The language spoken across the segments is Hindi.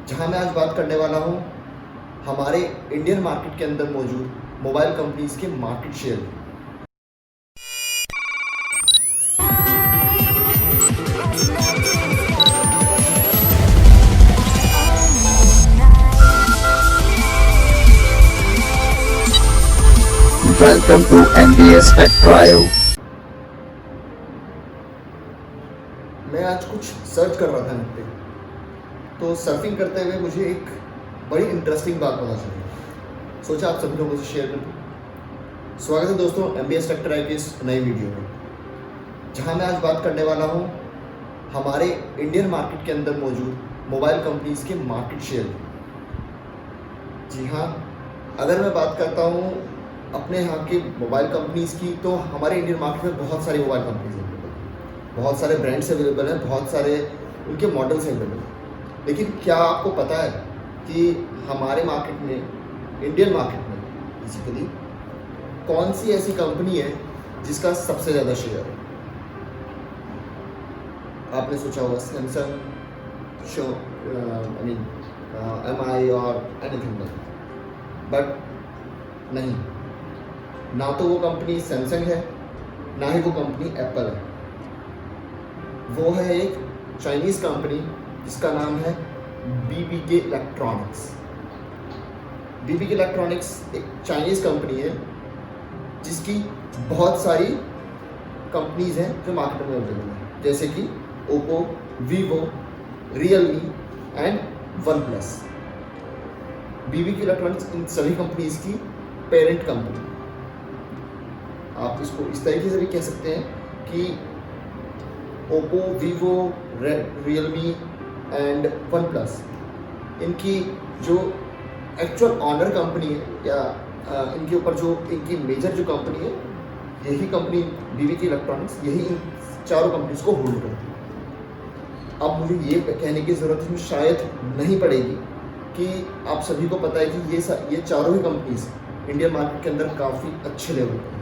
जहां मैं आज बात करने वाला हूं हमारे इंडियन मार्केट के अंदर मौजूद मोबाइल कंपनीज के मार्केट शेयर की। Welcome to MBS Tech Trial. मैं आज कुछ सर्च कर रहा था नेट पे, तो सर्फिंग करते हुए मुझे एक बड़ी इंटरेस्टिंग बात पता चली। सोचा आप सभी लोगों से शेयर कर दूं। स्वागत है दोस्तों MBS टेक ट्रायल की इस नई वीडियो में, जहां मैं आज बात करने वाला हूं हमारे इंडियन मार्केट के अंदर मौजूद मोबाइल कंपनीज के मार्केट शेयर की। जी हाँ, अगर मैं बात करता हूं अपने यहाँ के मोबाइल कंपनीज की, तो हमारे इंडियन मार्केट में बहुत सारी मोबाइल कंपनीज अवेलेबल हैं, बहुत सारे ब्रांड्स अवेलेबल हैं, बहुत सारे उनके मॉडल्स अवेलेबल हैं। लेकिन क्या आपको पता है कि हमारे मार्केट में, इंडियन मार्केट में बेसिकली कौन सी ऐसी कंपनी है जिसका सबसे ज़्यादा शेयर है? आपने सोचा होगा सैमसंग, MI और एनीथिंग, बट नहीं। ना तो वो कंपनी सैमसंग है, ना ही वो कंपनी एप्पल है। वो है एक चाइनीज़ कंपनी जिसका नाम है BBK इलेक्ट्रॉनिक्स। BBK इलेक्ट्रॉनिक्स एक चाइनीज़ कंपनी है जिसकी बहुत सारी कंपनीज हैं जो मार्केट में अवेलेबल हैं, जैसे कि Oppo, Vivo, Realme and OnePlus. BBK electronics इन सभी कंपनीज की पेरेंट कंपनी। आप इसको इस तरीके से भी कह सकते हैं कि Oppo, Vivo, Realme and one plus, इनकी जो एक्चुअल ऑनर कंपनी है या इनके ऊपर जो इनकी मेजर जो कंपनी है, यही कंपनी BBK इलेक्ट्रॉनिक्स, यही इन चारों कंपनीज को होल्ड करती है। अब मुझे ये कहने की ज़रूरत शायद नहीं पड़ेगी कि आप सभी को पता है कि ये चारों ही कंपनीज इंडियन मार्केट के अंदर काफ़ी अच्छे लेवल पर हैं,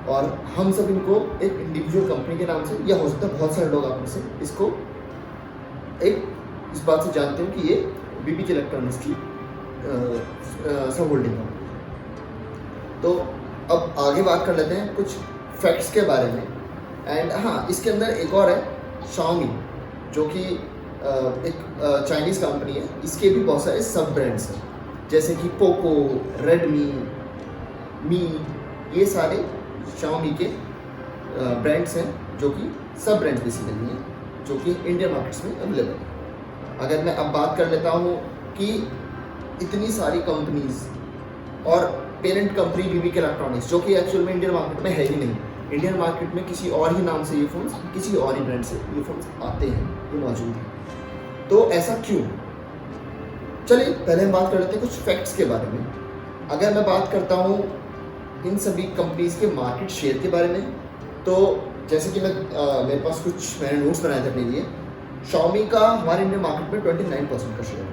और हम सब इनको एक इंडिविजुअल कंपनी के नाम से, या हो सकता है बहुत सारे लोग आप में से इसको एक इस बात से जानते हैं कि ये BBK इलेक्ट्रॉनिक्स की सब होल्डिंग कंपनी। तो अब आगे बात कर लेते हैं कुछ फैक्ट्स के बारे में। एंड हाँ, इसके अंदर एक और है Xiaomi, जो कि एक चाइनीज़ कंपनी है। इसके भी बहुत सारे सब ब्रांड्स हैं, जैसे कि पोको, रेडमी, मी, ये सारे Xiaomi के ब्रांड्स हैं, जो कि सब ब्रांड्स बेसिकली हैं, जो कि इंडियन मार्केट्स में अवेलेबल हैं। अगर मैं अब बात कर लेता हूँ कि इतनी सारी कंपनीज और पेरेंट कंपनी BBK इलेक्ट्रॉनिक्स, जो कि एक्चुअल में इंडियन मार्केट में है ही नहीं। इंडियन मार्केट में किसी और ही नाम से ये फ़ोन्स, किसी और ही ब्रांड से ये फ़ोन्स आते हैं, ये मौजूद हैं। तो ऐसा क्यों? चलिए पहले हम बात कर लेते हैं कुछ फैक्ट्स के बारे में। अगर मैं बात करता हूँ इन सभी कंपनीज के मार्केट शेयर के बारे में, तो जैसे कि मेरे पास कुछ मैंने नोट्स बनाए थे अपने लिए। Xiaomi का हमारे इंडियन मार्केट में 29% का शेयर है,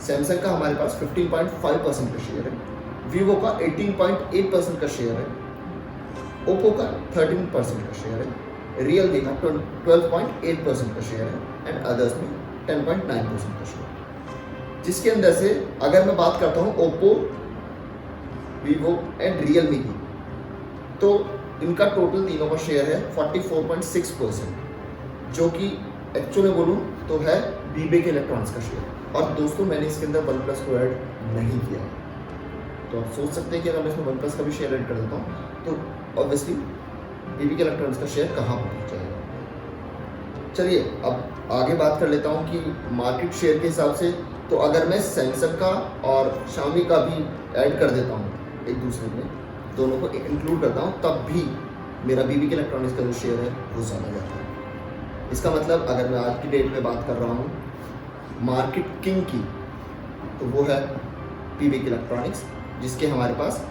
सैमसंग का हमारे पास 15.5% का शेयर है, वीवो का 18.8% का शेयर है, ओप्पो का 13% का शेयर है, रियलमी का 12.8% का शेयर है एंड अदर्स में 10.9% का शेयर है। जिसके अंदर से अगर मैं बात करता हूँ ओप्पो, वीवो एंड रियलमी की, तो इनका टोटल तीनों का शेयर है 44.6%, जो कि एक्चुअली बोलूँ तो है BBK इलेक्ट्रॉनिक्स का शेयर। और दोस्तों, मैंने इसके अंदर वन प्लस को ऐड नहीं किया है, तो आप सोच सकते हैं कि अगर मैं इसमें वन प्लस का भी शेयर ऐड कर देता हूँ तो ऑब्वियसली BBK इलेक्ट्रॉनिक्स का शेयर कहाँ पहुँच जाएगा। चलिए अब आगे बात कर लेता हूँ कि मार्केट शेयर के हिसाब से, तो अगर मैं सैमसंग का और Xiaomi का भी ऐड कर देता हूँ एक दूसरे में, दोनों को इंक्लूड करता हूँ, तब भी मेरा BBK इलेक्ट्रॉनिक्स का जो शेयर है वो ज़्यादा जाता है। इसका मतलब अगर मैं आज की डेट में बात कर रहा हूँ मार्केट किंग की, तो वो है BBK इलेक्ट्रॉनिक्स, जिसके हमारे पास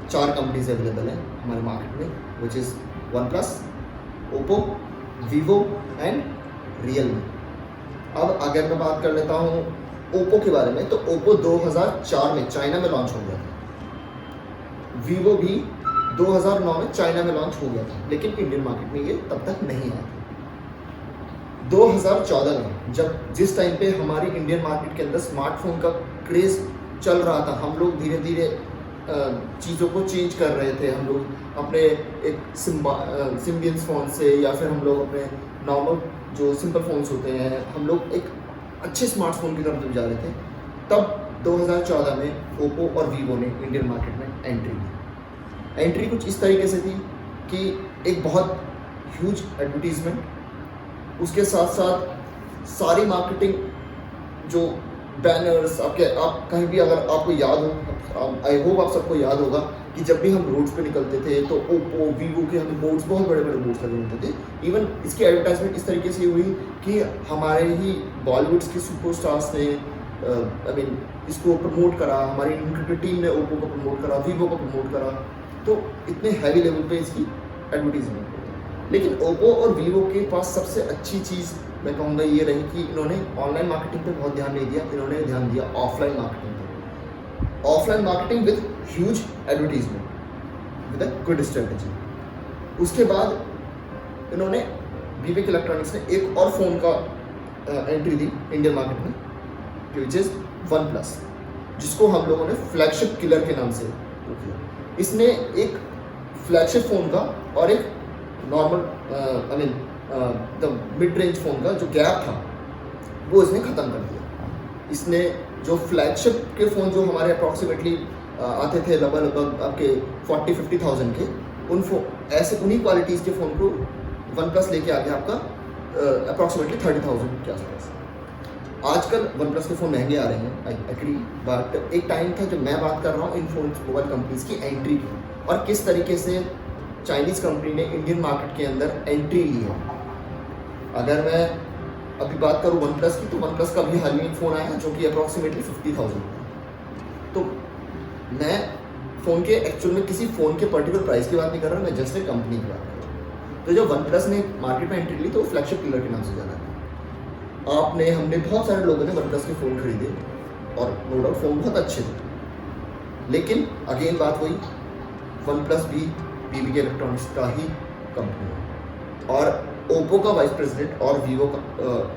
4 कंपनीज अवेलेबल हैं हमारे मार्केट में, which is one plus, Oppo, Vivo and Realme. अब अगर मैं बात कर लेता हूँ ओप्पो के बारे में, तो ओप्पो 2004 में चाइना में लॉन्च हो गया था। वीवो भी 2009 में चाइना में लॉन्च हो गया था, लेकिन इंडियन मार्केट में ये तब तक नहीं आया था। 2014 में जिस टाइम पे हमारी इंडियन मार्केट के अंदर स्मार्टफोन का क्रेज़ चल रहा था, हम लोग धीरे धीरे चीज़ों को चेंज कर रहे थे। हम लोग अपने एक सिम्बियंस फ़ोन से या फिर हम लोग अपने नॉर्मल जो सिंपल फ़ोन्स होते हैं, हम लोग एक अच्छे स्मार्टफोन की तरफ जा रहे थे। तब 2014 में ओप्पो और वीवो ने इंडियन मार्केट में एंट्री ली। एंट्री कुछ इस तरीके से थी कि एक बहुत ह्यूज एडवर्टीज़मेंट, उसके साथ साथ सारी मार्केटिंग, जो बैनर्स आप कहीं भी अगर आपको याद हो, आई होप आप सबको याद होगा कि जब भी हम रोड्स पे निकलते थे तो ओप्पो वीवो के हमें बोर्ड्स, बहुत बड़े बड़े बोर्ड्स लगे होते थे। इवन इसकी एडवर्टाइजमेंट इस तरीके से हुई कि हमारे ही बॉलीवुड्स के सुपरस्टार्स ने इसको प्रमोट करा, हमारी क्रिकेट टीम ने ओप्पो को प्रमोट करा, वीवो को प्रमोट करा, तो इतने हैवी लेवल पे इसकी एडवर्टीजमेंट। लेकिन ओप्पो और वीवो के पास सबसे अच्छी चीज़ मैं कहूँगा ये रही कि इन्होंने ऑनलाइन मार्केटिंग पे बहुत ध्यान नहीं दिया, इन्होंने ध्यान दिया ऑफलाइन मार्केटिंग पे। Offline marketing with huge advertisement, with a good strategy. उसके बाद इन्होंने वीवेक इलेक्ट्रॉनिक्स ने एक और फ़ोन का एंट्री दी इंडियन मार्केट में, विच इज़ वन प्लस, जिसको हम लोगों ने फ्लैगशिप किलर के नाम से किया। इसने एक फ्लैगशिप फ़ोन का और एक normal the mid range phone का जो गैप था वो इसने ख़त्म कर दिया। इसने जो फ्लैगशिप के फ़ोन जो हमारे अप्रॉक्सीमेटली आते थे लगभग आपके 40-50,000 के, उन्हीं क्वालिटीज़ के फ़ोन को वन प्लस लेके आ गया आपका अप्रॉक्सीमेटली 30,000 के आसपास। आजकल वन प्लस के फ़ोन महंगे आ रहे हैं, आई एग्री, बट एक टाइम था जब मैं बात कर रहा हूँ इन फोन मोबाइल कंपनीज़ की एंट्री की और किस तरीके से चाइनीज़ कंपनी ने इंडियन मार्केट के अंदर एंट्री ली है। अगर मैं अभी बात करूँ वन प्लस की, तो वन प्लस का भी हाल ही में फ़ोन आया जो कि अप्रॉक्सीमेटली 50,000 है। तो मैं फ़ोन के एक्चुअल में किसी फ़ोन के पर्टिकुलर प्राइस की बात नहीं कर रहा, मैं जस्ट एक कंपनी की बात कर रहा हूँ। तो जब वन प्लस ने मार्केट में एंट्री ली तो फ्लैगशिप किलर के नाम से जाना है। हमने बहुत सारे लोगों ने वन प्लस के फ़ोन खरीदे और नो डाउट फ़ोन बहुत अच्छे थे, लेकिन अगेन बात हुई, वन प्लस भी वीवीके इलेक्ट्रॉनिक्स का ही कंपनी है और ओप्पो का वाइस प्रेसिडेंट और वीवो का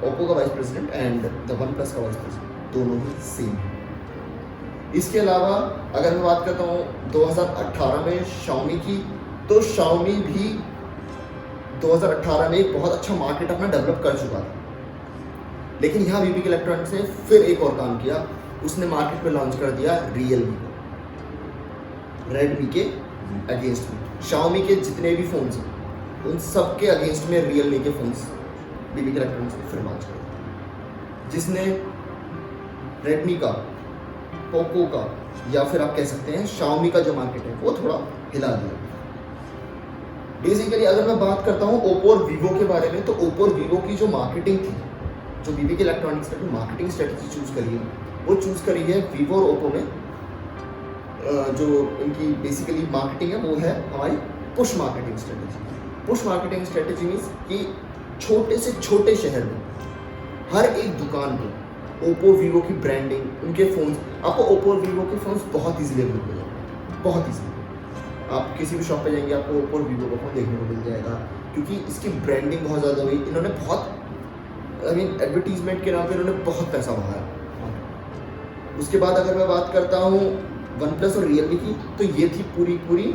ओप्पो का vice president and the one plus का वाइस प्रेसिडेंट दोनों ही सेम हैं। इसके अलावा अगर मैं बात करता हूँ 2018 में शाओमी की, तो शाओमी भी 2018 में एक बहुत अच्छा मार्केट अपना डेवलप कर चुका था, लेकिन यहाँ वीवीके इलेक्ट्रॉनिक्स ने फिर एक और काम किया, उसने मार्केट में लॉन्च कर दिया रियलमी को, रेडमी के अगेंस्ट में। शाओमी के जितने भी फ़ोन्स हैं उन सब के अगेंस्ट में रियलमी के फ़ोन्स वीवीके इलेक्ट्रॉनिक्स ने फिर लॉन्च कर दिया, जिसने रेडमी का, पोको का या फिर आप कह सकते हैं शाओमी का जो मार्केट है वो थोड़ा हिला दिया। बेसिकली अगर मैं बात करता हूँ ओप्पो और वीवो के बारे में, तो ओप्पो और वीवो की जो मार्केटिंग थी, जो वीवीके इलेक्ट्रॉनिक्स ने जो मार्केटिंग स्ट्रेटजी चूज़ करी है, वो चूज़ करी है वीवो और ओप्पो में। जो इनकी बेसिकली मार्केटिंग है वो है हमारी push marketing strategy. Push marketing strategy means कि छोटे से छोटे शहर में हर एक दुकान पे ओप्पो वीवो की ब्रांडिंग, उनके फ़ोन्स, आपको ओप्पो और वीवो के फ़ोन्स बहुत ईजिली अवेलेबल हो जाएंगे, बहुत ईजिली। आप किसी भी शॉप पे जाएंगे आपको ओप्पो और वीवो का फ़ोन देखने को मिल जाएगा, क्योंकि इसकी ब्रांडिंग बहुत ज़्यादा हुई। इन्होंने बहुत एडवर्टीजमेंट के नाम पे इन्होंने बहुत पैसा बहाया। उसके बाद अगर मैं बात करता हूँ वन प्लस और रियलमी की, तो ये थी पूरी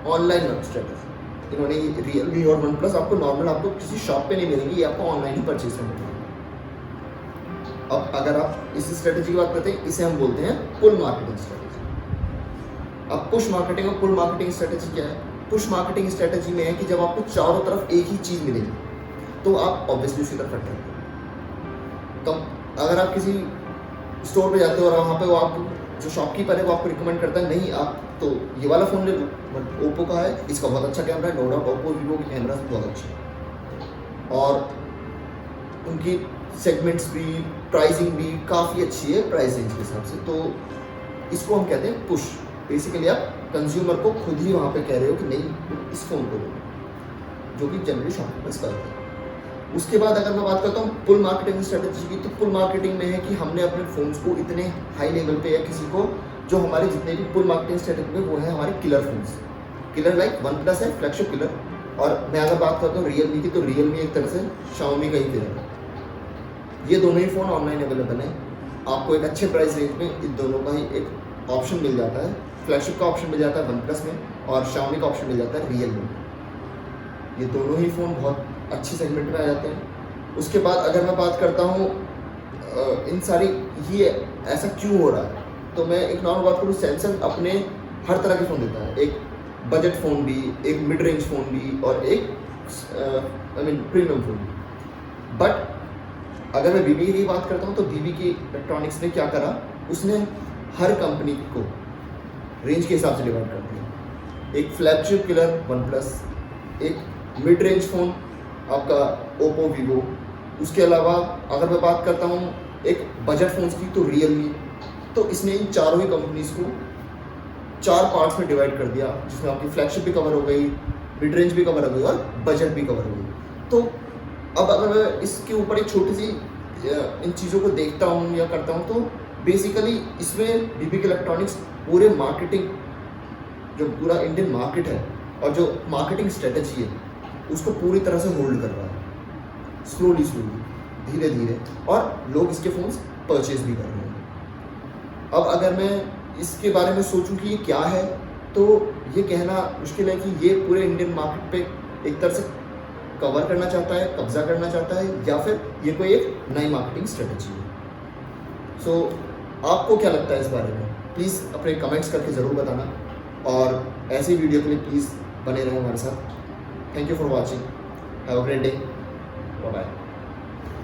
ऑनलाइन स्ट्रेटजी। इन्होंने रियलमी और वन प्लस आपको किसी शॉप पे नहीं मिलेंगी, ये आपको ऑनलाइन ही परचेज करना पड़ेगा। अब अगर आप इस स्ट्रेटजी की बात करते हैं, इसे हम बोलते हैं पुल मार्केटिंग स्ट्रेटजी। अब पुश मार्केटिंग और पुल मार्केटिंग स्ट्रेटजी क्या है? पुश मार्केटिंग स्ट्रेटजी में है कि जब आपको चारों तरफ एक ही चीज़ मिलेगी तो आप ऑब्वियसली उसी तरफ अट्रैक्ट करेंगे। तो अगर आप किसी स्टोर पे जाते हो और वहाँ पे वो आप जो शॉपकीपर है वो आपको रिकमेंड करता है, नहीं आप तो ये वाला फ़ोन ले लो, बट ओप्पो का है, इसका बहुत अच्छा कैमरा है, नो डाउट ओप्पो वीवो के कैमरा बहुत अच्छे हैं और उनकी सेगमेंट्स भी, प्राइसिंग भी काफ़ी अच्छी है प्राइस रेंज के हिसाब से। तो इसको हम कहते हैं पुश। बेसिकली आप कंज्यूमर को खुद ही वहाँ पे कह रहे हो कि नहीं इस फ़ोन को लो, जो कि जनरली शॉपकीपर्स करते हैं। उसके बाद अगर मैं बात करता हूँ पुल मार्केटिंग स्ट्रेटजी की, तो पुल मार्केटिंग में है कि हमने अपने फ़ोन्स को इतने हाई लेवल पे या किसी को जो हमारे जितने भी पुल मार्केटिंग स्ट्रेटजी में वो है हमारे killer phones, killer like one plus है फ्लैगशिप किलर। और मैं अगर बात करता हूँ रियलमी की, तो रियलमी एक तरह से शाओमी का ही किलर है। ये दोनों ही फ़ोन ऑनलाइन अवेलेबल हैं। आपको एक अच्छे प्राइस रेंज में इन दोनों का ही एक ऑप्शन मिल जाता है। फ्लैगशिप का ऑप्शन मिल जाता है वन प्लस में और Xiaomi का ऑप्शन मिल जाता है रियल में। ये दोनों ही फ़ोन बहुत अच्छी सेगमेंट में आ जाते हैं। उसके बाद अगर मैं बात करता हूँ इन सारी ये ऐसा क्यों हो रहा है, तो मैं एक नॉर्मल बात करूँ, सैमसंग अपने हर तरह के फ़ोन देता है। एक बजट फ़ोन भी, एक मिड रेंज फ़ोन भी और एक प्रीमियम फ़ोन भी। बट अगर मैं BB की बात करता हूँ तो BB की इलेक्ट्रॉनिक्स ने क्या करा, उसने हर कंपनी को रेंज के हिसाब से डिवाइड कर दिया। एक फ्लैगशिप किलर वन प्लस, एक मिड रेंज फ़ोन आपका ओप्पो वीवो, उसके अलावा अगर मैं बात करता हूँ एक बजट फ़ोन्स की तो रियलमी। तो इसने इन चारों ही कंपनीज़ को 4 पार्ट्स में डिवाइड कर दिया, जिसमें आपकी फ्लैगशिप भी कवर हो गई, मिड रेंज भी कवर हो गई और बजट भी कवर हो गई। तो अब अगर मैं इसके ऊपर एक छोटी सी इन चीज़ों को देखता हूँ या करता हूँ, तो बेसिकली इसमें BB इलेक्ट्रॉनिक्स पूरे मार्केटिंग, जो पूरा इंडियन मार्केट है और जो मार्केटिंग स्ट्रेटजी है, उसको पूरी तरह से होल्ड कर रहा है, स्लोली धीरे धीरे, और लोग इसके फ़ोन्स परचेज भी कर रहे हैं। अब अगर मैं इसके बारे में सोचूं कि ये क्या है, तो ये कहना मुश्किल है कि ये पूरे इंडियन मार्केट पे एक तरह से कवर करना चाहता है, कब्जा करना चाहता है, या फिर ये कोई एक नई मार्केटिंग स्ट्रेटजी है। सो आपको क्या लगता है इस बारे में? प्लीज़ अपने कमेंट्स करके ज़रूर बताना, और ऐसी वीडियो के लिए प्लीज़ बने रहें हमारे साथ। Thank you for watching. Have a great day. Bye bye.